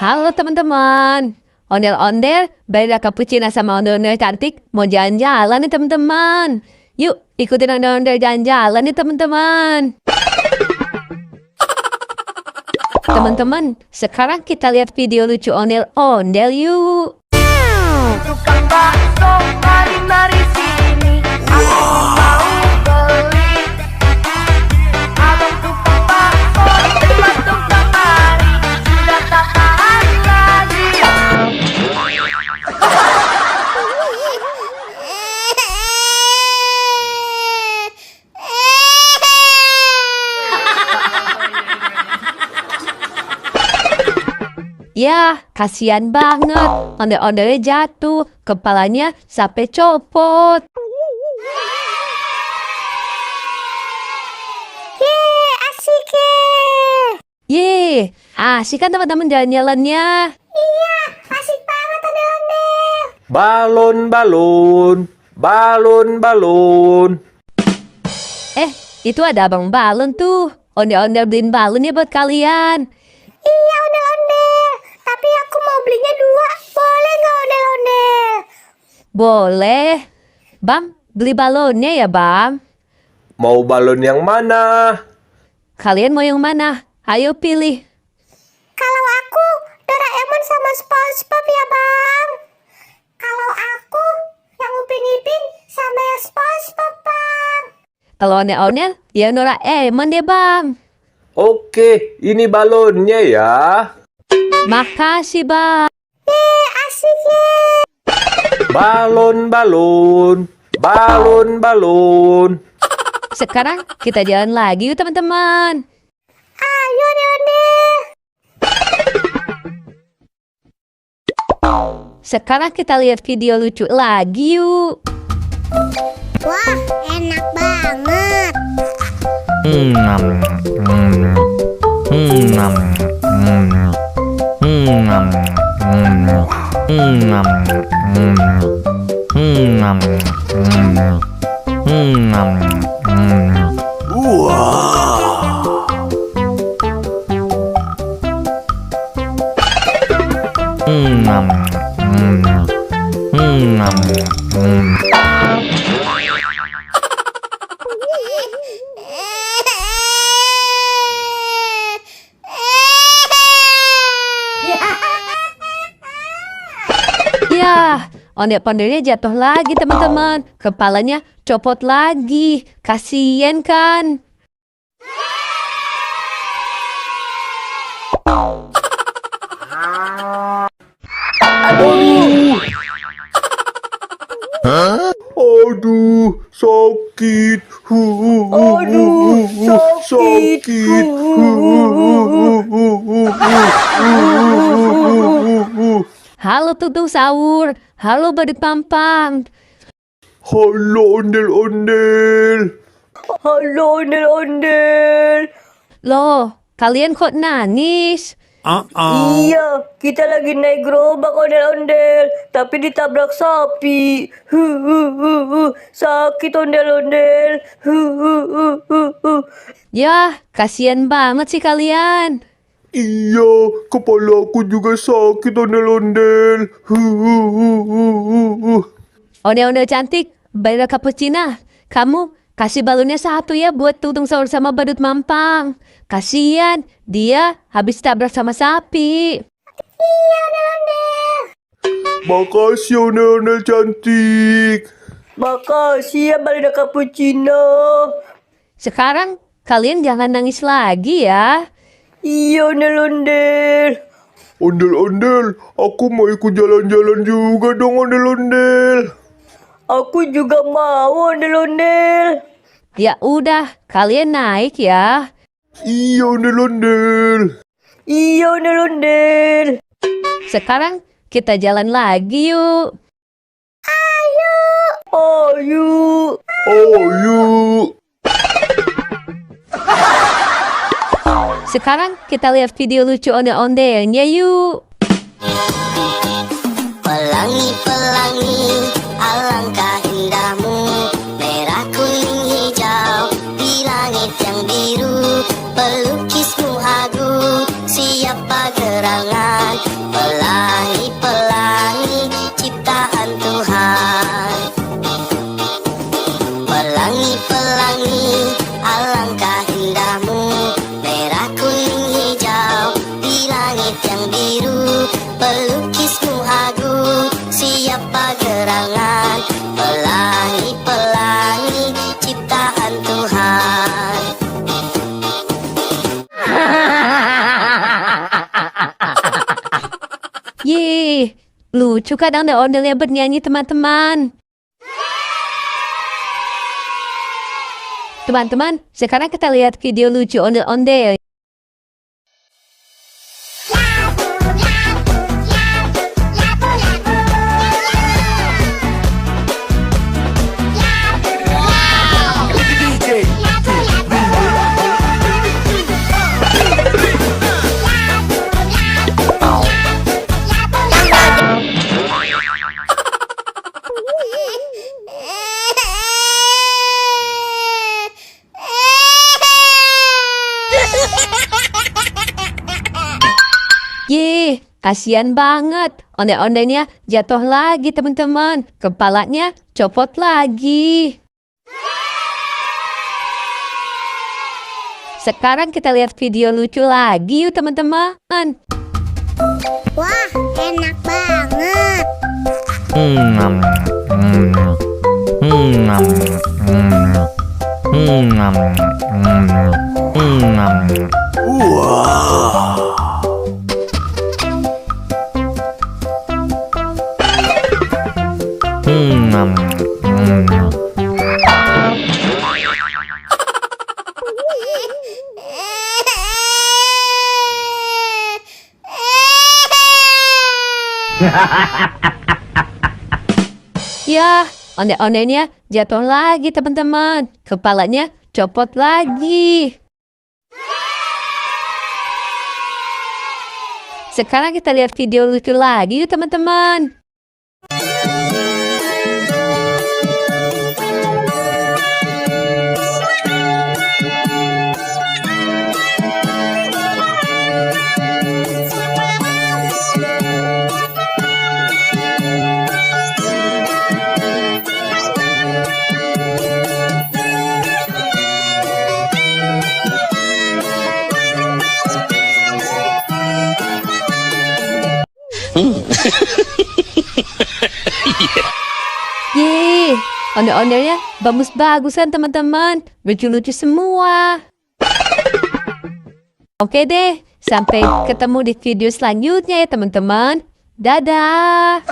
Halo teman-teman. Ondel-ondel, Beda Cappuccino sama ondel-ondel cantik mau jalan-jalan nih teman-teman. Yuk, ikutin ondel-ondel jalan-jalan nih teman-teman. Teman-teman, sekarang kita lihat video lucu ondel-ondel yuk. Tukang bakso, mari sini. Aku mau beli. Abang tukang bakso, cepat tukang mari. Sudah tak tahan lagi. Ya, kasihan banget. Ondel-ondelnya jatuh, kepalanya sampai copot. Asik ya. Ye, asik kan teman-teman jalan-jalannya. Iya, asik banget ondel-ondel. Balon. Itu ada abang balon tuh. Ondel-ondel beliin balon ya buat kalian. Iya ondel-ondel. Tapi aku mau belinya 2. Boleh nggak ondel-ondel? Boleh. Bam, beli balonnya ya, Bam. Mau balon yang mana? Kalian mau yang mana? Ayo pilih. Kalau aku Doraemon sama SpongeBob ya bang. Kalau aku yang Upin Ipin sama yang SpongeBob bang. Kalau ondel-ondel, ya Doraemon deh, Bam. Oke, ini balonnya ya. Makasih, Bam. Asik ya. Balon. Sekarang kita jalan lagi yuk, teman-teman. Ayo ondel-ondel. Sekarang kita lihat video lucu lagi yuk. Wah enak banget. Ya, ondel-ondelnya jatuh lagi, teman-teman. Kepalanya copot lagi. Kasian kan? Aduh, sakit. Sakit. Halo Tutung Sahur. Halo Badut Pampang. Halo ondel-ondel. Halo ondel-ondel. Loh, kalian kok nangis? Iya, kita lagi naik gerobak ondel-ondel, tapi ditabrak sapi. Sakit ondel-ondel. Ya, kasian banget sih kalian. Iya, kepala aku juga sakit ondel-ondel. Ondel-ondel cantik, Beda Cappuccino. Kamu kasih balonnya 1 ya buat Tutung Sahur sama Badut Mampang. Kasian, dia habis tabrak sama sapi. Iya ondel-ondel. Makasih ondel-ondel cantik. Makasih ya Beda Cappuccino. Sekarang kalian jangan nangis lagi ya. Iya ondel-ondel. Ondel-ondel, aku mau ikut jalan-jalan juga dong ondel-ondel. Aku juga mau ondel-ondel. Ya udah, kalian naik ya. Iya ondel-ondel. Iya ondel-ondel. Sekarang kita jalan lagi yuk. Ayo. Oh yuk. Sekarang kita lihat video lucu ondel-ondelnya yuk. Pelangi-pelangi, alangkah indahmu, merah kuning hijau di langit yang biru, pelukismu agung, siapa gerangan Yeay, lucu kan ondel-ondelnya bernyanyi teman-teman. Teman-teman, sekarang kita lihat video lucu ondel-ondel. Yeay, kasihan banget. Ondel-ondelnya jatuh lagi teman-teman. Kepalanya copot lagi. Sekarang kita lihat video lucu lagi yuk teman-teman. Wah, enak banget. Ya, ondel-ondelnya jatuh lagi teman-teman. Kepalanya copot lagi. Sekarang kita lihat video lucu lagi yuk teman-teman. Yeay, ondel-ondelnya bagus-bagusan teman-teman. Lucu-lucu semua. Oke deh, sampai ketemu di video selanjutnya ya teman-teman. Dadah.